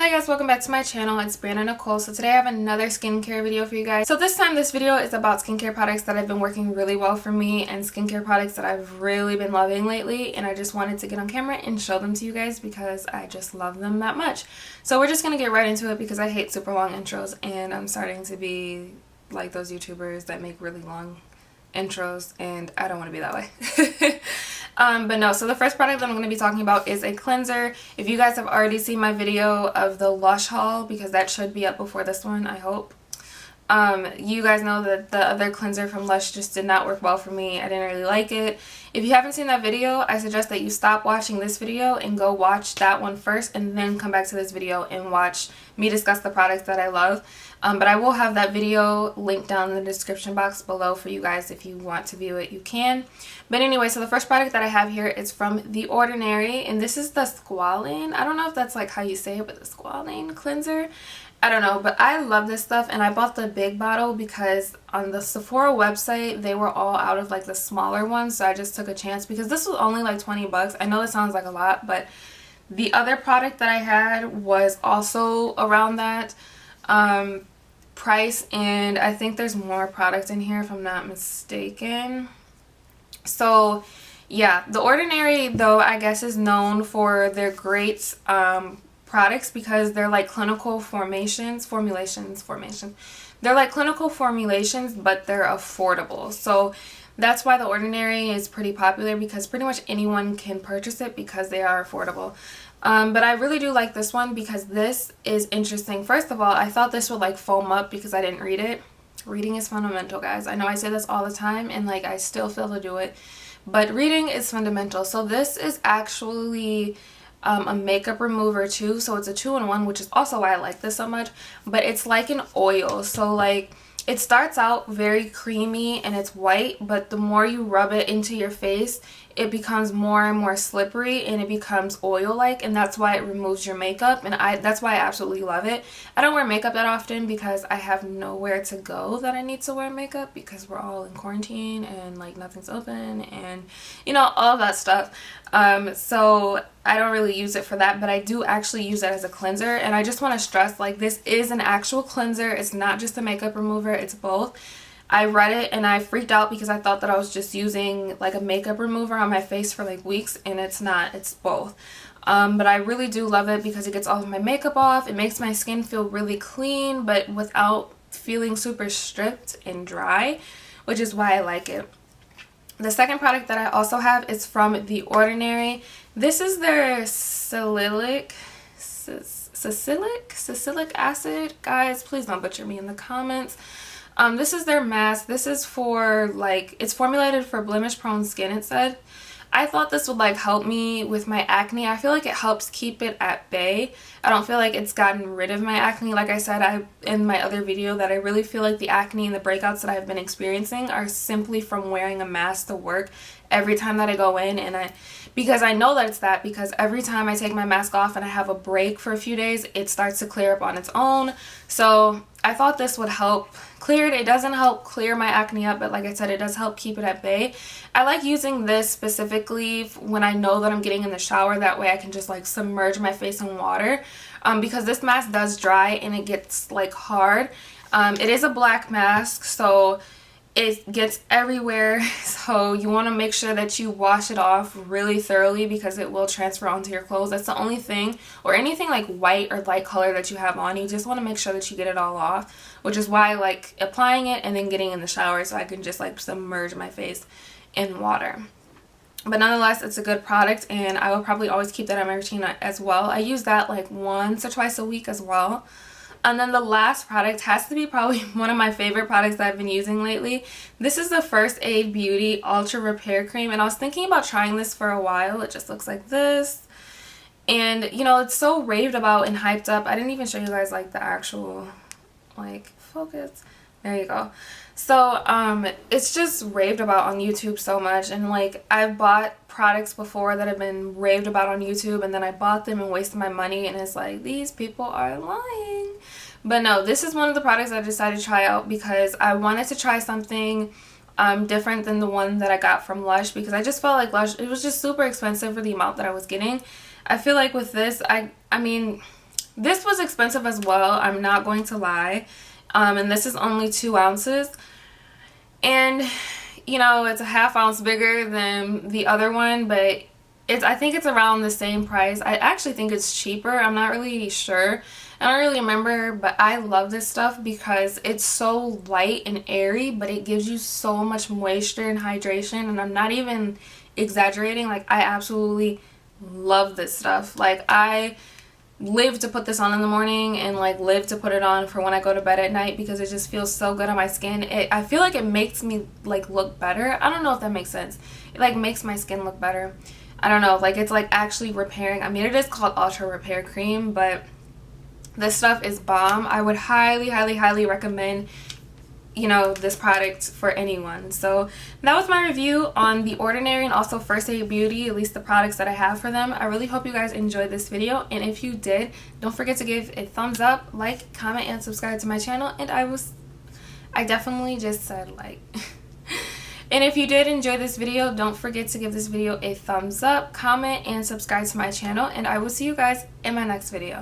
Hi guys, welcome back to my channel. It's Breanna Nicole. So today I have another skincare video for you guys. So this time this video is about skincare products that have been working really well for me and skincare products that I've really been loving lately, and I just wanted to get on camera and show them to you guys because I just love them that much. So we're just gonna get right into it because I hate super long intros and I'm starting to be like those YouTubers that make really long intros and I don't want to be that way. But no, so the first product that I'm going to be talking about is a cleanser. If you guys have already seen my video of the Lush haul, because that should be up before this one, I hope, you guys know that the other cleanser from Lush just did not work well for me. I didn't really like it. If you haven't seen that video, I suggest that you stop watching this video and go watch that one first and then come back to this video and watch me discuss the products that I love. But I will have that video linked down in the description box below for you guys. If you want to view it, you can. But anyway, so the first product that I have here is from The Ordinary, and this is the Squalane. I don't know if that's like how you say it, but the Squalane cleanser. I don't know, but I love this stuff, and I bought the big bottle because on the Sephora website they were all out of like the smaller ones, so I just took a chance because this was only like 20 bucks. I know that sounds like a lot, but the other product that I had was also around that price, and I think there's more products in here if I'm not mistaken. So yeah, The Ordinary though I guess is known for their great products because they're like clinical formulations. They're like clinical formulations, but they're affordable. So that's why The Ordinary is pretty popular, because pretty much anyone can purchase it because they are affordable. But I really do like this one because this is interesting. First of all, I thought this would like foam up because I didn't read it. Reading is fundamental, guys. I know I say this all the time and like I still fail to do it, but reading is fundamental. So this is actually a makeup remover too, so it's a 2-in-1, which is also why I like this so much. But it's like an oil, so like it starts out very creamy and it's white, but the more you rub it into your face, it becomes more and more slippery and it becomes oil-like, and that's why it removes your makeup, and that's why I absolutely love it. I don't wear makeup that often because I have nowhere to go that I need to wear makeup because we're all in quarantine and like nothing's open and you know, all of that stuff. So I don't really use it for that, but I do actually use it as a cleanser, and I just want to stress, like, this is an actual cleanser. It's not just a makeup remover, it's both. I read it and I freaked out because I thought that I was just using like a makeup remover on my face for like weeks, and it's not. It's both. But I really do love it because it gets all of my makeup off. It makes my skin feel really clean but without feeling super stripped and dry, which is why I like it. The second product that I also have is from The Ordinary. This is their salicylic acid. Guys, please don't butcher me in the comments. This is their mask. This is for like, it's formulated for blemish prone skin, it said. I thought this would like help me with my acne. I feel like it helps keep it at bay. I don't feel like it's gotten rid of my acne. Like I said in my other video, that I really feel like the acne and the breakouts that I've been experiencing are simply from wearing a mask to work every time that I go in, and because I know that it's that because every time I take my mask off and I have a break for a few days, it starts to clear up on its own. So I thought this would help clear it. It doesn't help clear my acne up, but like I said, it does help keep it at bay. I like using this specifically when I know that I'm getting in the shower. That way I can just like submerge my face in water, because this mask does dry and it gets like hard. It is a black mask, so it gets everywhere, so you want to make sure that you wash it off really thoroughly because it will transfer onto your clothes. That's the only thing, or anything like white or light color that you have on, you just want to make sure that you get it all off, which is why I like applying it and then getting in the shower so I can just like submerge my face in water. But nonetheless, it's a good product and I will probably always keep that in my routine as well. I use that like once or twice a week as well. And then the last product has to be probably one of my favorite products that I've been using lately. This is the First Aid Beauty Ultra Repair Cream, and I was thinking about trying this for a while. It just looks like this. And, you know, it's so raved about and hyped up. I didn't even show you guys, like, the actual, like, focus. There you go. So, it's just raved about on YouTube so much, and, like, I've bought products before that have been raved about on YouTube, and then I bought them and wasted my money, and it's like, these people are lying. But no, this is one of the products I decided to try out because I wanted to try something different than the one that I got from Lush, because I just felt like Lush, it was just super expensive for the amount that I was getting. I feel like with this, I mean, This was expensive as well, I'm not going to lie. And this is only 2 ounces. And, you know, it's a ½ ounce bigger than the other one, but I think it's around the same price. I actually think it's cheaper. I'm not really sure. I don't really remember, but I love this stuff because it's so light and airy, but it gives you so much moisture and hydration, and I'm not even exaggerating. Like, I absolutely love this stuff. Like, I live to put this on in the morning and like live to put it on for when I go to bed at night because it just feels so good on my skin. I feel like it makes me like look better. I don't know if that makes sense. It like makes my skin look better. I don't know, like it's like actually repairing. I mean, it is called Ultra Repair Cream, but this stuff is bomb. I would highly, highly, highly recommend, you know, this product for anyone. So that was my review on The Ordinary and also First Aid Beauty, at least the products that I have for them. I really hope you guys enjoyed this video, and if you did, don't forget to give a thumbs up, like, comment, and subscribe to my channel. And I definitely just said like and if you did enjoy this video, don't forget to give this video a thumbs up, comment, and subscribe to my channel, and I will see you guys in my next video.